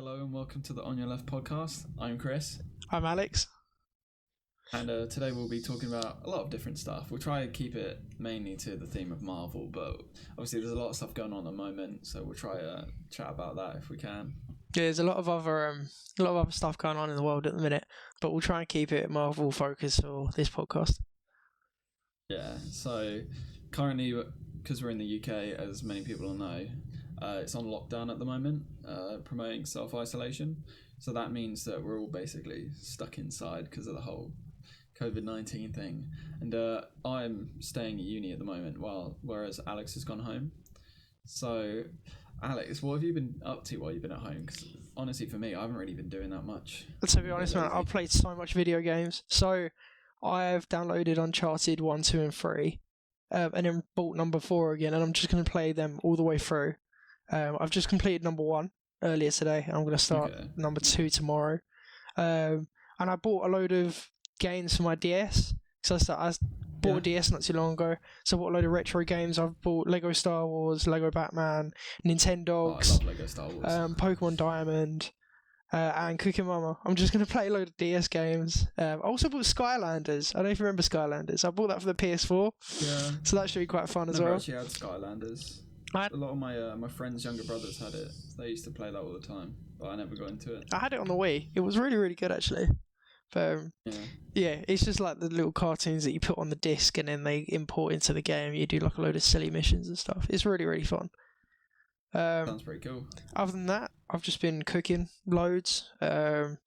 Hello and welcome to the On Your Left podcast. I'm Chris, I'm Alex. and today we'll be talking about a lot of different stuff. We'll try and keep it mainly to the theme of Marvel, but obviously there's a lot of stuff going on at the moment, so we'll try to chat about that if we can. Yeah, there's a lot of other stuff going on in the world at the minute, but we'll try and keep it Marvel focused for this podcast. Yeah, so currently, because we're in the UK, as many people will know, it's on lockdown at the moment, promoting self-isolation. So that means that we're all basically stuck inside because of the whole COVID-19 thing. And I'm staying at uni at the moment, whereas Alex has gone home. So, Alex, what have you been up to while you've been at home? Because honestly, for me, I haven't really been doing that much. To be honest, man, I've played so much video games. So I've downloaded Uncharted 1, 2 and 3, and then bought number 4 again, and I'm just going to play them all the way through. I've just completed number 1 earlier today, and I'm going to start number 2 tomorrow. And I bought a load of games for my DS, because I bought a DS not too long ago, so I bought a load of retro games. I've bought Lego Star Wars, Lego Batman, Nintendogs, I love Lego Star Wars. Pokemon Diamond, and Cooking Mama. I'm just going to play a load of DS games. I also bought Skylanders. I don't know if you remember Skylanders. I bought that for the PS4, Yeah. so that should be quite fun as Never well. actually had Skylanders. A lot of my friends' younger brothers had it. They used to play that all the time, but I never got into it. I had it on the Wii. It was really, really good actually. But yeah, it's just like the little cartoons that you put on the disc and then they import into the game. You do like a load of silly missions and stuff. It's really, really fun. Sounds pretty cool. Other than that, I've just been cooking loads. There's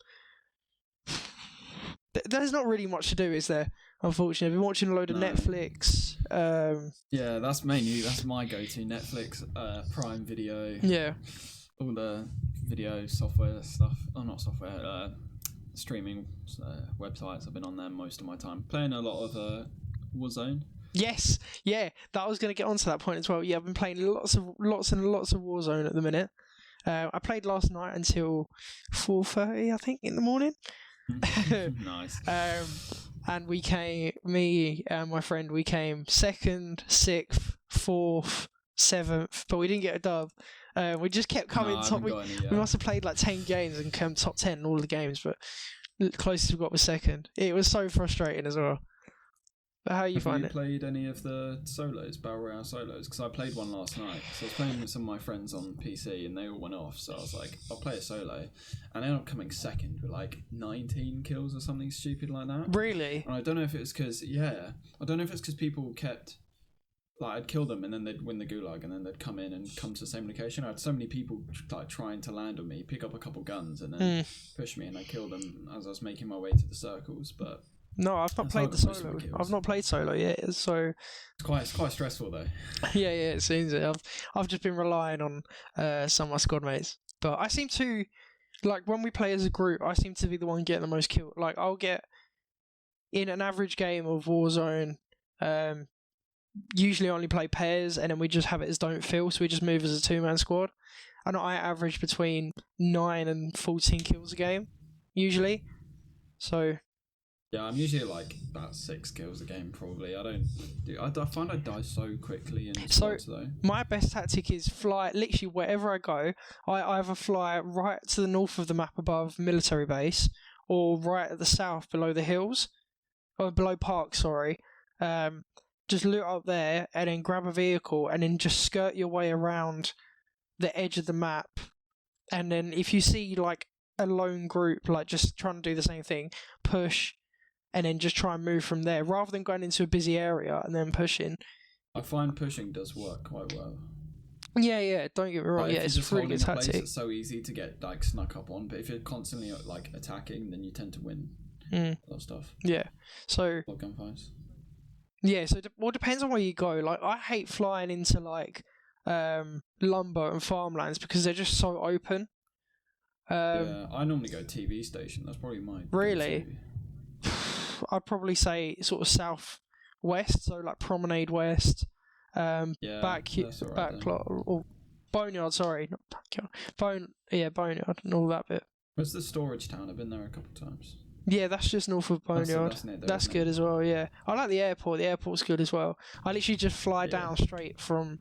not really much to do, is there? Unfortunately, I've been watching a load of Netflix. Yeah, that's my go-to. Netflix, Prime Video. Yeah. All the video software stuff. Oh, not software. Streaming websites. I've been on them most of my time. Playing a lot of Warzone. Yes, yeah. That was going to get onto that point as well. Yeah, I've been playing lots of Warzone at the minute. I played last night until 4:30, I think, in the morning. Nice. And me and my friend, we came 2nd, 6th, 4th, 7th, but we didn't get a dub. We just kept coming top. We must have played like 10 games and come top 10 in all the games, but the closest we got was 2nd. It was so frustrating as well. But how you find it? Have you played any of the solos, Battle Royale solos? Because I played one last night. So I was playing with some of my friends on PC and they all went off. So I was like, I'll play a solo. And I ended up coming 2nd with like 19 kills or something stupid like that. Really? And I don't know if it was because, people kept, like, I'd kill them and then they'd win the gulag and then they'd come in and come to the same location. I had so many people like trying to land on me, pick up a couple guns and then push me, and I killed them as I was making my way to the circles. But no, I've not played the solo. I've not played solo yet, so it's quite stressful though. yeah, it seems it. I've just been relying on some of my squad mates, but I seem to, like, when we play as a group, I seem to be the one getting the most kills. Like, I'll get in an average game of Warzone. Usually only play pairs, and then we just have it as don't fill, so we just move as a 2-man squad. And I average between 9 and 14 kills a game, usually. So yeah, I'm usually like about 6 kills a game probably. I find I die so quickly in squads though. My best tactic is fly literally wherever I go. I either fly right to the north of the map above military base, or right at the south below the hills, or below park. Sorry. Just loot up there and then grab a vehicle and then just skirt your way around the edge of the map. And then if you see like a lone group like just trying to do the same thing, push, and then just try and move from there rather than going into a busy area and then pushing. I find pushing does work quite well. Yeah, don't get me wrong. Yeah, it's a really good tactic. It's so easy to get like snuck up on, but if you're constantly like attacking, then you tend to win a lot of stuff. Yeah, so a lot of gunfights. Yeah, so it depends on where you go. Like, I hate flying into like lumber and farmlands because they're just so open. Yeah, I normally go TV station. That's probably my really. I'd probably say sort of southwest, so like Promenade West, backyard or Boneyard. Sorry, not backyard. Boneyard and all that bit. Where's the storage town? I've been there a couple of times. Yeah, that's just north of Boneyard. That's good as well, yeah. I like the airport. The airport's good as well. I literally just fly down straight from,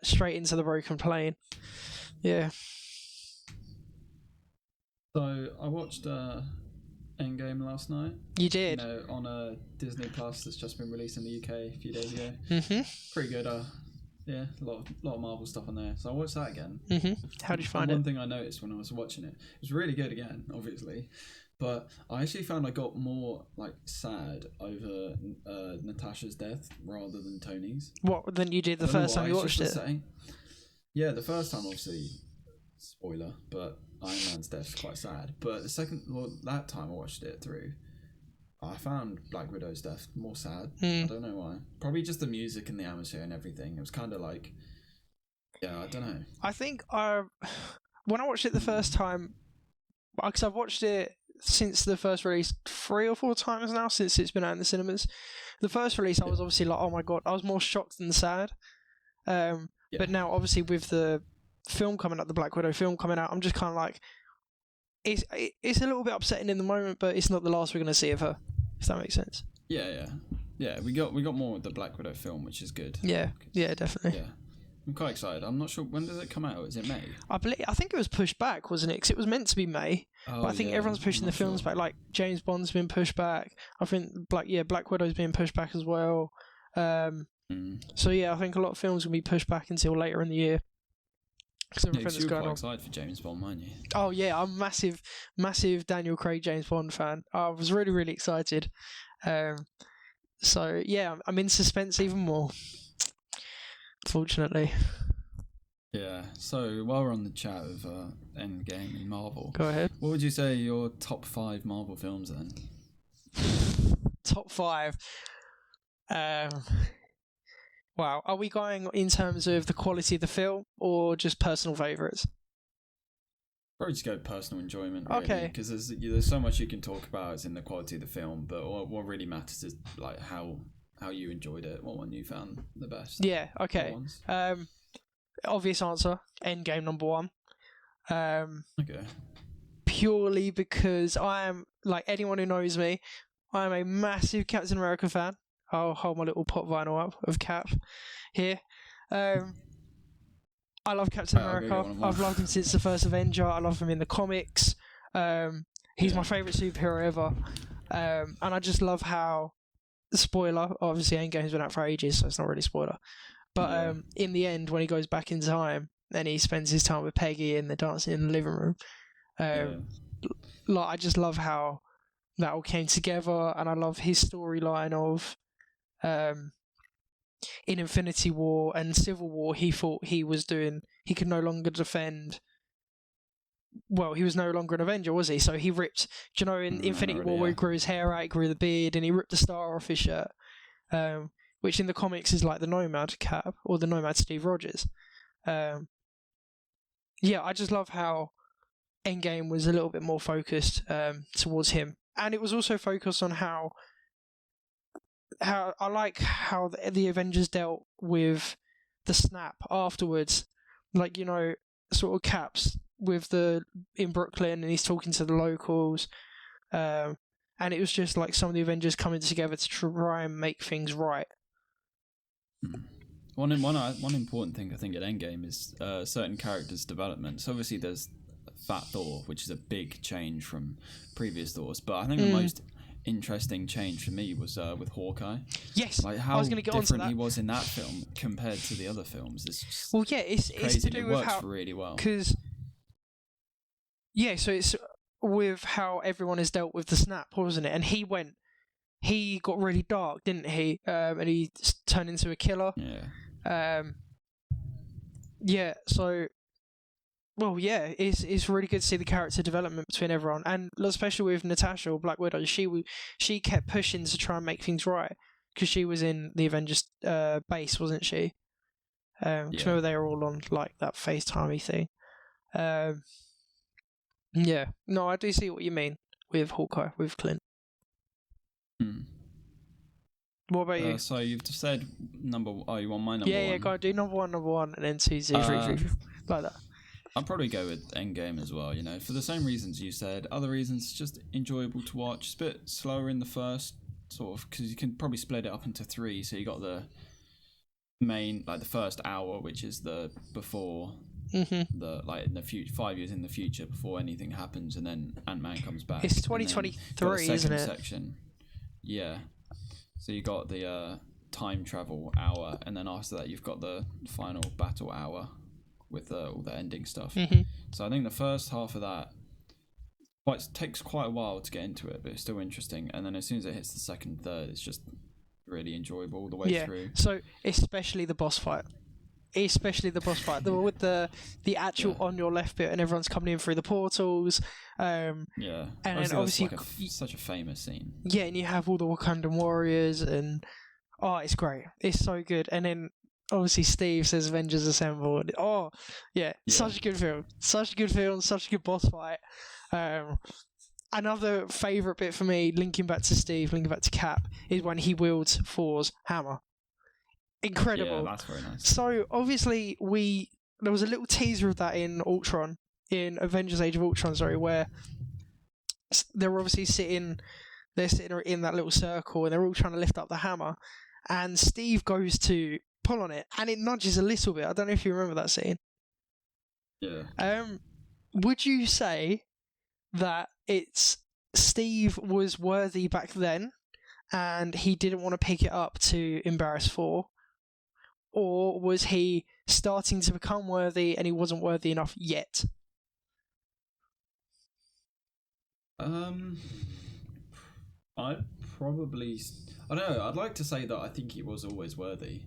straight into the broken plane. Yeah. So I watched Endgame last night. You did. On a Disney Plus that's just been released in the UK a few days ago. Mhm. Pretty good. Yeah, a lot of Marvel stuff on there. So I watched that again. Mhm. How did you find One it? thing I noticed when I was watching it was really good again, obviously, but I actually found I got more like sad over Natasha's death rather than Tony's. What than you did I the don't know first time why. you It's watched just the it? same. Yeah, the first time obviously spoiler, but Iron Man's death's quite sad. But that time I watched it through, I found Black Widow's death more sad. I Mm. don't know why. Probably just the music and the atmosphere and everything. It was kind of like, yeah, I don't know. I think I when I watched it the first time, because I've watched it since the first release 3 or 4 times now since it's been out in the cinemas. The first release, I was Yeah. obviously like, "Oh my god!" I was more shocked than sad. Yeah. But now, obviously, with the film coming out, the Black Widow film coming out, I'm just kind of like, it's a little bit upsetting in the moment, but it's not the last we're going to see of her. If that makes sense. Yeah. We got more with the Black Widow film, which is good. Yeah, definitely. Yeah, I'm quite excited. I'm not sure when does it come out. Is it May? I think it was pushed back, wasn't it? Because it was meant to be May, Oh, but I think yeah, everyone's pushing I'm the not films sure. back. Like James Bond's been pushed back. I think Black Widow's being pushed back as well. So yeah, I think a lot of films will be pushed back until later in the year because Yeah, everything 'cause that's you were going quite on. excited for James Bond, weren't you? Oh yeah, I'm massive Daniel Craig James Bond fan. I was really excited. Um, so yeah, I'm in suspense even more. Fortunately, Yeah. So while we're on the chat of Endgame and Marvel, go ahead. what would you say are your top 5 Marvel films then? Top five. Um, wow, are we going in terms of the quality of the film or just personal favourites? Probably just go personal enjoyment, really, Okay. because there's so much you can talk about as in the quality of the film, but what really matters is like how you enjoyed it, what one you found the best. Yeah. What Okay. ones? Obvious answer. Endgame number one. Okay. Purely because I am, like anyone who knows me, I am a massive Captain America fan. I'll hold my little pop vinyl up of Cap here. I love Captain I'll go get America. one of I've mine. loved him since the first Avenger. I love him in the comics. He's my favourite superhero ever. And I just love how, spoiler, obviously Endgame's been out for ages, so it's not really a spoiler. But Yeah. in the end, when he goes back in time and he spends his time with Peggy and they're dancing in the living room, like I just love how that all came together, and I love his storyline of in Infinity War and Civil War, he thought he could no longer defend. Well, he was no longer an Avenger, was he? So he ripped, do you know, in Infinity War where he grew his hair out, he grew the beard, and he ripped the star off his shirt, which in the comics is like the Nomad Cap or the Nomad Steve Rogers. Yeah, I just love how Endgame was a little bit more focused towards him, and it was also focused on how I like how the Avengers dealt with the snap afterwards, like, you know, sort of Caps with in Brooklyn and he's talking to the locals, and it was just like some of the Avengers coming together to try and make things right. One important thing I think at Endgame is certain characters' development. So obviously there's Fat Thor, which is a big change from previous Thors, but I think the most interesting change for me was with Hawkeye. Yes, Like how I was going to get onto different that. he was in that film compared to the other films. It's just Well, yeah, it's crazy. to do It with works how, really well. because yeah, so it's with how everyone has dealt with the snap, wasn't it? And he got really dark, didn't he? And he turned into a killer. Yeah. Yeah, so well, yeah, it's really good to see the character development between everyone, and especially with Natasha or Black Widow. She kept pushing to try and make things right because she was in the Avengers base, wasn't she? Remember they were all on like that FaceTimey thing. Yeah, no, I do see what you mean with Hawkeye, with Clint. What about you? So you've just said number. Oh, you want my number? Yeah, one? go do number one, and then 2, 3, 3, like that. I'll probably go with Endgame as well, you know, for the same reasons you said. Other reasons, just enjoyable to watch. It's a bit slower in the first, sort of, because you can probably split it up into 3. So you got the main, like the first hour, which is the before the like in the future, 5 years in the future before anything happens, and then Ant-Man comes back. It's And then 2023, got a isn't it? section. Yeah. So you got the time travel hour, and then after that you've got the final battle hour with all the ending stuff. So I think the first half of that, well, it takes quite a while to get into it, but it's still interesting. And then as soon as it hits the second, third, it's just really enjoyable all the way through. So especially the boss fight. With the actual on your left bit, and everyone's coming in through the portals. And then obviously like such a famous scene. Yeah, and you have all the Wakandan warriors, and it's great. It's so good. And then obviously Steve says Avengers Assemble. Such a good film. Such a good boss fight. Another favourite bit for me, linking back to Steve, linking back to Cap, is when he wields Thor's hammer. Incredible. Yeah, that's very nice. So obviously there was a little teaser of that in Avengers Age of Ultron, where they're obviously sitting in that little circle, and they're all trying to lift up the hammer, and Steve goes to pull on it, and it nudges a little bit. I don't know if you remember that scene. Yeah. Would you say that Steve was worthy back then, and he didn't want to pick it up to embarrass Thor? Or was he starting to become worthy and he wasn't worthy enough yet? I'd probably... I don't know, I'd like to say that I think he was always worthy,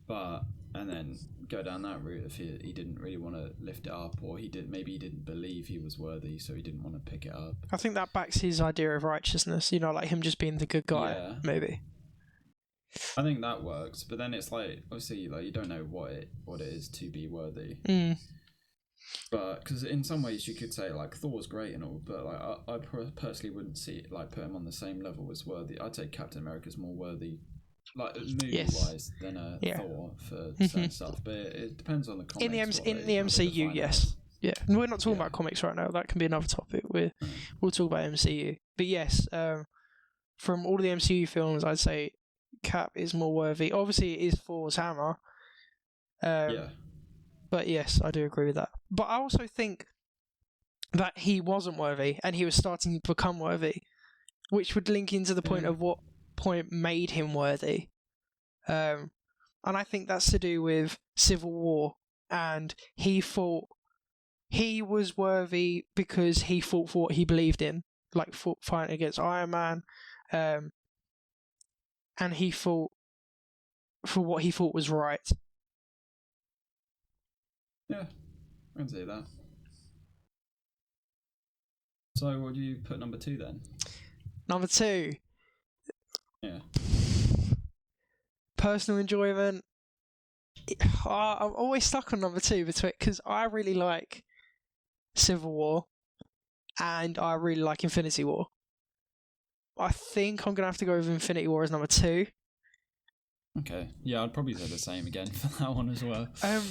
and then go down that route if he didn't really want to lift it up, or maybe he didn't believe he was worthy, so he didn't want to pick it up. I think that backs his idea of righteousness, like him just being the good guy, maybe. I think that works, but then it's like, obviously, like, you don't know what it is to be worthy. But because in some ways you could say like Thor's great and all, but like I personally wouldn't put him on the same level as worthy. I'd say Captain America's more worthy, like movie wise, than Thor for certain stuff. But it depends on the comics. In the MCU, yes. Yeah, and we're not talking about comics right now. That can be another topic. We'll talk about MCU. But yes, from all of the MCU films, I'd say Cap is more worthy. Obviously, it is Thor's hammer. But yes, I do agree with that. But I also think that he wasn't worthy, and he was starting to become worthy, which would link into the point of what point made him worthy. And I think that's to do with Civil War, and he thought he was worthy because he fought for what he believed in, like fighting against Iron Man, and he fought for what he thought was right. Yeah, I can see that. So what do you put number 2 then? Number 2. Yeah. Personal enjoyment. I'm always stuck on number 2 because I really like Civil War and I really like Infinity War. I think I'm going to have to go with Infinity War as number 2. Okay. Yeah, I'd probably say the same again for that one as well.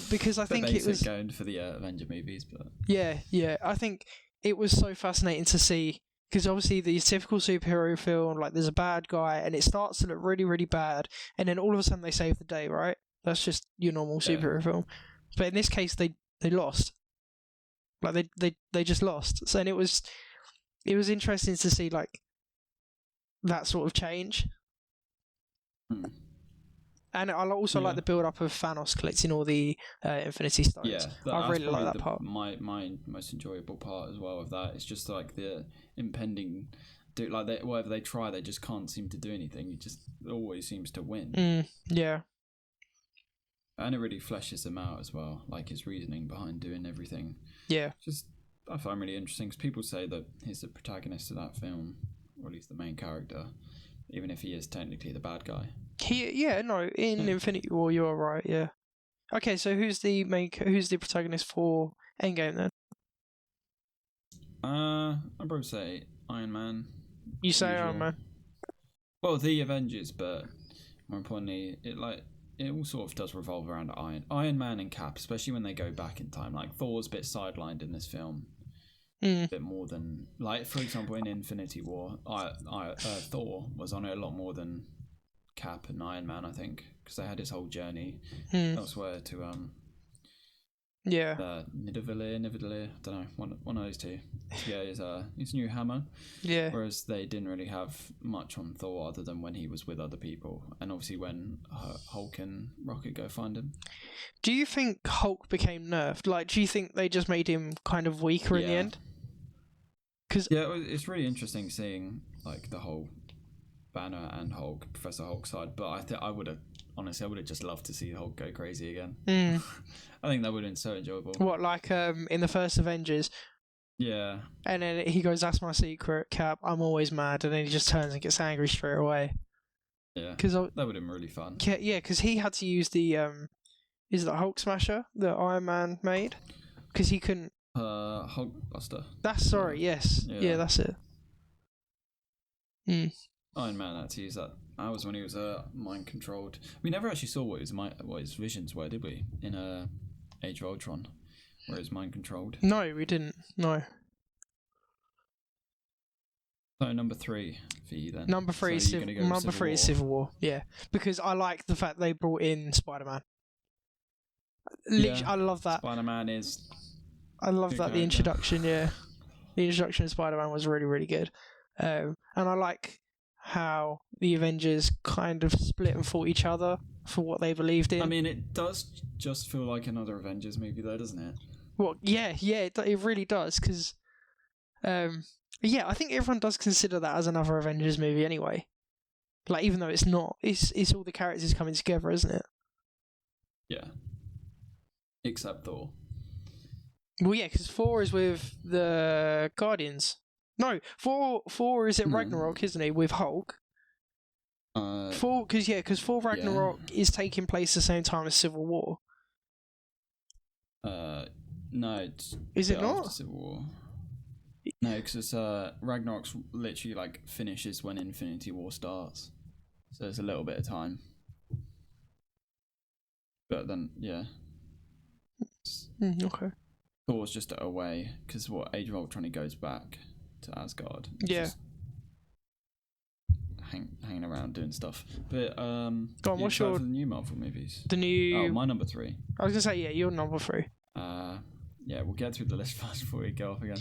Because I think it was going for the Avenger movies, but yeah. I think it was so fascinating to see, because obviously the typical superhero film, like there's a bad guy and it starts to look really, really bad, and then all of a sudden they save the day, right? That's just your normal superhero film. But in this case, they lost. Like they just lost. So, and it was interesting to see like that sort of change. And I also like the build-up of Thanos collecting all the Infinity Stones. Yeah, I really like that part. My most enjoyable part as well of that. It's just like the impending, whatever they try, they just can't seem to do anything. It just always seems to win. Yeah. And it really fleshes him out as well, like his reasoning behind doing everything. Yeah. I find really interesting because people say that he's the protagonist of that film, or at least the main character, even if he is technically the bad guy. In Infinity War, you're right. Yeah. Okay, so who's the protagonist for Endgame then? I'd probably say Iron Man. You say Iron Man? Well, the Avengers, but more importantly, it all sort of does revolve around Iron Man and Cap, especially when they go back in time. Like Thor's a bit sidelined in this film. A bit more than, like, for example, in Infinity War, Thor was on it a lot more than Cap and Iron Man, I think, because they had his whole journey elsewhere to Yeah. Nidavellir, I don't know, one of those two. To get his new hammer. Yeah. Whereas they didn't really have much on Thor other than when he was with other people, and obviously when Hulk and Rocket go find him. Do you think Hulk became nerfed? Like, do you think they just made him kind of weaker in the end? It's really interesting seeing like the whole Banner and Hulk, Professor Hulk side, but I would have just loved to see Hulk go crazy again. I think that would have been so enjoyable. What, like in the first Avengers? Yeah. And then he goes, "That's my secret, Cap. I'm always mad," and then he just turns and gets angry straight away. Yeah. Because that would have been really fun. Yeah, because he had to use the is it the Hulk Smasher that Iron Man made? Because he couldn't. Hulk Buster. Yes. Yeah, that's it. Iron Man had to use that. That was when he was mind controlled. We never actually saw what his visions were, did we? In Age of Ultron, where he was mind controlled. No, we didn't. No. So number 3 for you then. Number 3 is Civil War. Yeah, because I like the fact they brought in Spider-Man. I love that. Spider-Man is. I love that the introduction. Yeah, the introduction of Spider-Man was really, really good. And I like how the Avengers kind of split and fought each other for what they believed in. I mean, it does just feel like another Avengers movie, though, doesn't it? Well, yeah, it really does. Because, I think everyone does consider that as another Avengers movie anyway. Like, even though it's not, it's all the characters coming together, isn't it? Yeah. Except Thor. Well, yeah, because Thor is with the Guardians. No, Thor is at Ragnarok, isn't he, with Hulk? Because Thor Ragnarok is taking place the same time as Civil War. No, is it not? Civil War. No, because Ragnarok's literally like finishes when Infinity War starts, so there's a little bit of time. But then, yeah. Okay. Thor's just away because Age of Ultron, he goes back to Asgard. Yeah. Hanging around doing stuff. But go on, what's your the new Marvel movies? My number 3. I was gonna say you're number 3. We'll get through the list first before we go off again.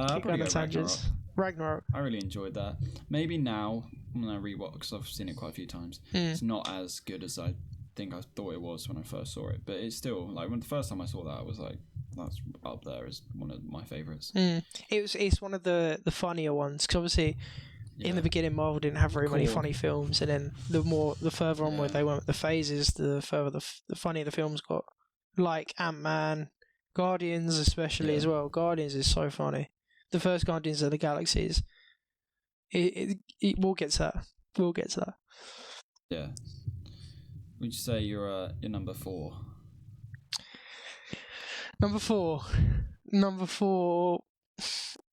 Keep going tangents. Ragnarok. I really enjoyed that. Maybe now when I rewatch, because I've seen it quite a few times, it's not as good as I think I thought it was when I first saw it. But it's still like when the first time I saw that, I was like, that's up there as one of my favourites. It's one of the funnier ones because obviously. Yeah. In the beginning, Marvel didn't have very many funny films, and then the further onward they went with the phases, the further the funnier the films got. Like Ant-Man, Guardians especially as well. Guardians is so funny. The first Guardians of the Galaxies. We'll get to that. We'll get to that. Yeah. Would you say you're number 4? Number 4.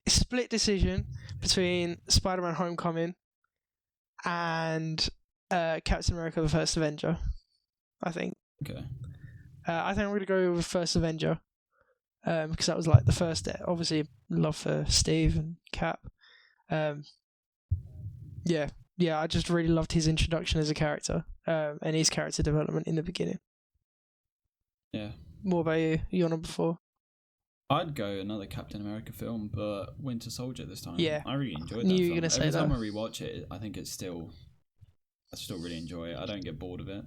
Split decision between Spider-Man Homecoming and Captain America the First Avenger, I think. Okay. I think I'm going to go with First Avenger because that was like the first, obviously, love for Steve and Cap. I just really loved his introduction as a character and his character development in the beginning. Yeah. What about you? You're number 4? I'd go another Captain America film, but Winter Soldier this time. Yeah. I really enjoyed that film. You were going to say Every that. time I rewatch it, I think I still really enjoy it. I don't get bored of it.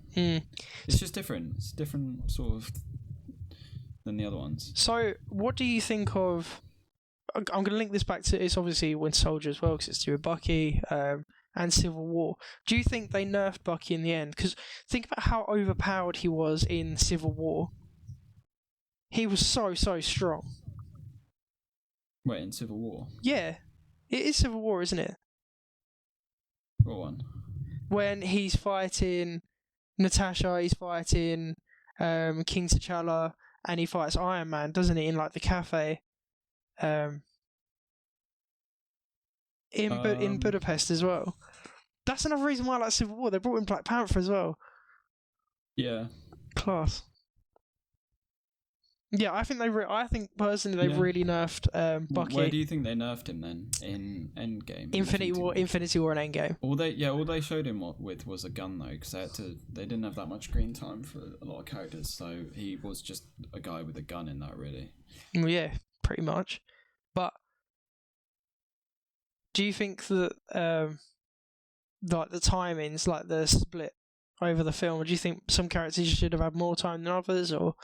It's just different. It's different sort of than the other ones. So, what do you think of... I'm going to link this back to... It's obviously Winter Soldier as well, because it's to do with Bucky and Civil War. Do you think they nerfed Bucky in the end? Because think about how overpowered he was in Civil War. He was so strong. Wait, in Civil War? Yeah. It is Civil War, isn't it? What one? When he's fighting Natasha, he's fighting King T'Challa, and he fights Iron Man, doesn't he, in like the cafe in Budapest as well. That's another reason why I like Civil War. They brought in Black Panther as well. Yeah. Class. Yeah, I think I think personally they Yeah. really nerfed Bucky. Where do you think they nerfed him then? In Endgame? Infinity War, and Endgame. All they showed him with was a gun though, because they didn't have that much screen time for a lot of characters, so he was just a guy with a gun in that, really. Well, yeah, pretty much. But do you think that like the timings, like the split over the film, do you think some characters should have had more time than others, or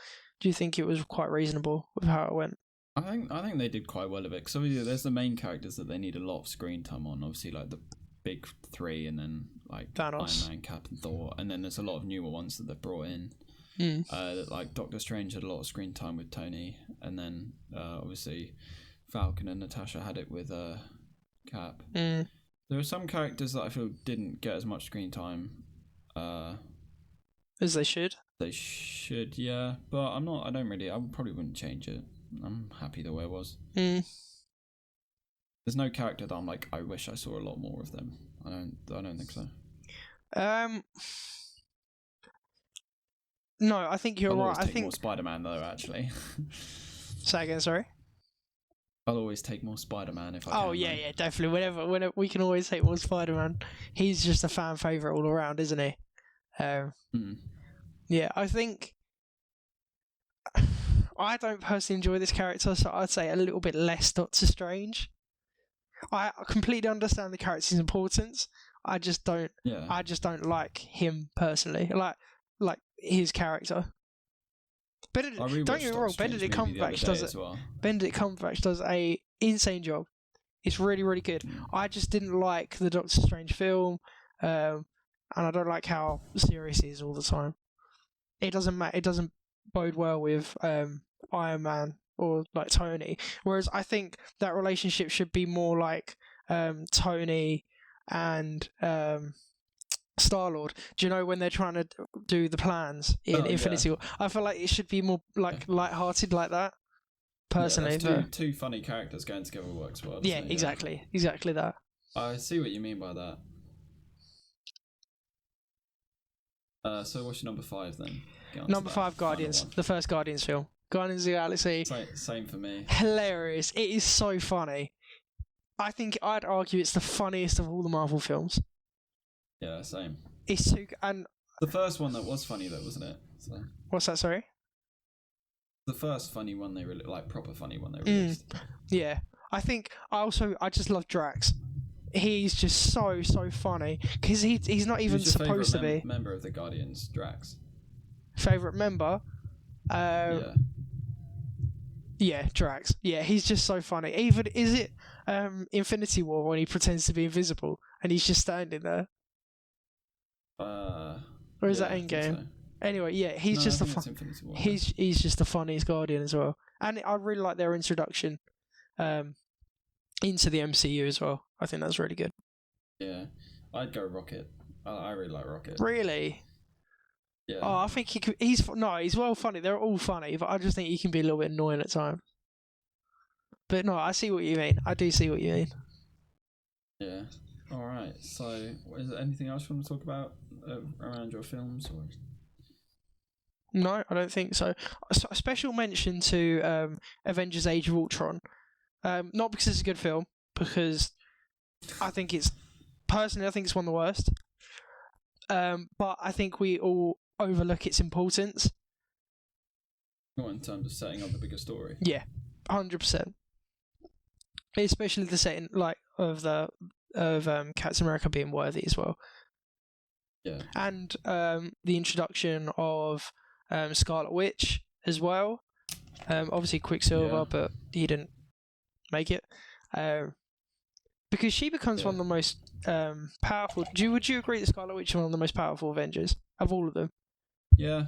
do you think it was quite reasonable with how it went? I think they did quite well of it, because obviously there's the main characters that they need a lot of screen time on. Obviously, like the big three, and then like Thanos. Iron Man, Cap, and Thor, and then there's a lot of newer ones that they've brought in. Like Doctor Strange had a lot of screen time with Tony, and then obviously Falcon and Natasha had it with Cap. There are some characters that I feel didn't get as much screen time as they should. They should, yeah, but I probably wouldn't change it. I'm happy the way it was. There's no character that I'm like, I wish I saw a lot more of them. I don't think so. No, I think you're right. I think more Spider-Man though, actually. Say again, sorry. I'll always take more Spider-Man if I can. Oh yeah, definitely. Whenever we can always take more Spider-Man. He's just a fan favorite all around, isn't he? Yeah, I think I don't personally enjoy this character, so I'd say a little bit less Doctor Strange. I completely understand the character's importance. I just don't. Yeah. I just don't like him personally. Like his character. Benedict, don't get me wrong. Benedict Cumberbatch does it. Well. Benedict Cumberbatch does a insane job. It's really, really good. I just didn't like the Doctor Strange film, and I don't like how serious he is all the time. It doesn't bode well with Iron Man or like Tony. Whereas I think that relationship should be more like Tony and Star-Lord. Do you know when they're trying to do the plans in Infinity War? I feel like it should be more like light-hearted like that. Personally, two funny characters going together works well. Yeah, exactly that. I see what you mean by that. So what's your number 5 then? Number 5, Guardians. The first Guardians film. Guardians of the Galaxy. Same for me. Hilarious. It is so funny. I think I'd argue it's the funniest of all the Marvel films. Yeah, same. It's too... And the first one that was funny though, wasn't it? So. What's that, sorry? The first funny one they proper funny one they released. Yeah. I just love Drax. He's just so funny because he's not even supposed to be member of the Guardians. Drax. Favorite member? Yeah, Drax. Yeah, he's just so funny. Even is it Infinity War when he pretends to be invisible and he's just standing there? Or is that Endgame? So. Anyway, yeah, he's just he's just the funniest Guardian as well, and I really like their introduction into the MCU as well. I think that's really good. Yeah, I'd go Rocket. I really like Rocket. Really? Yeah. Oh, I think he's well funny. They're all funny, but I just think he can be a little bit annoying at times. But no, I see what you mean. I do see what you mean. Yeah. All right. So, is there anything else you want to talk about around your films? Or? No, I don't think so. A special mention to Avengers: Age of Ultron. Not because it's a good film, because I think it's one of the worst. But I think we all overlook its importance. Not in terms of setting up the bigger story. Yeah, 100%. Especially the setting of Captain America being worthy as well. Yeah. And the introduction of Scarlet Witch as well. Obviously Quicksilver, but he didn't make it. Because she becomes one of the most powerful. Would you agree that Scarlet Witch is one of the most powerful Avengers of all of them? Yeah.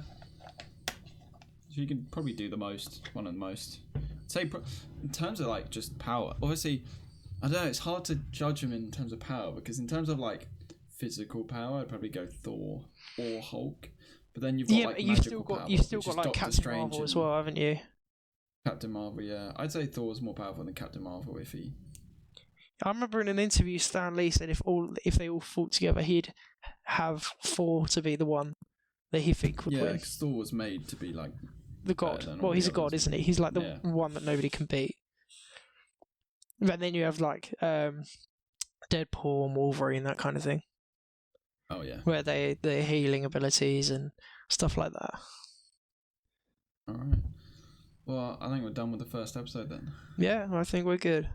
She can probably do one of the most. I'd say in terms of like just power. Obviously, I don't know. It's hard to judge them in terms of power because in terms of like physical power, I'd probably go Thor or Hulk. But then you've got you've still got like Captain Marvel as well, haven't you? Captain Marvel, yeah. I'd say Thor's more powerful than Captain Marvel if he. I remember in an interview, Stan Lee said if they all fought together, he'd have Thor to be the one that he think would win. Yeah, because Thor was made to be like the god. than all Well, the he's a god, others. isn't he? He's like the Yeah. one that nobody can beat. But then you have like Deadpool and Wolverine, that kind of thing, Oh yeah. where their healing abilities and stuff like that. All right. Well, I think we're done with the first episode then. Yeah, I think we're good.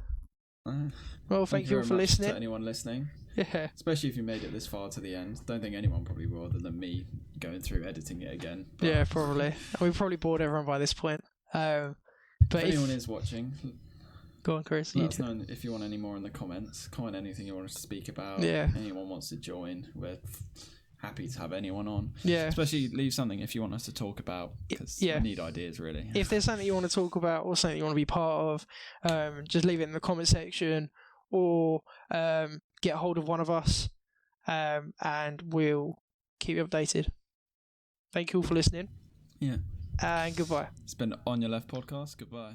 Well, thank you all very for much listening. to anyone listening, Yeah, especially if you made it this far to the end. Don't think anyone probably will, other than me going through editing it again. But yeah, probably. And we probably bored everyone by this point. But if anyone is watching, go on, Chris. let us know if you want any more in the comments. Comment anything you want us to speak about. Yeah. Anyone wants to join, we're happy to have anyone on. Yeah. Especially leave something if you want us to talk about, because we need ideas really. If there's something you want to talk about or something you want to be part of, just leave it in the comment section or get hold of one of us, and we'll keep you updated. Thank you all for listening. Yeah. And goodbye. It's been On Your Left podcast. Goodbye.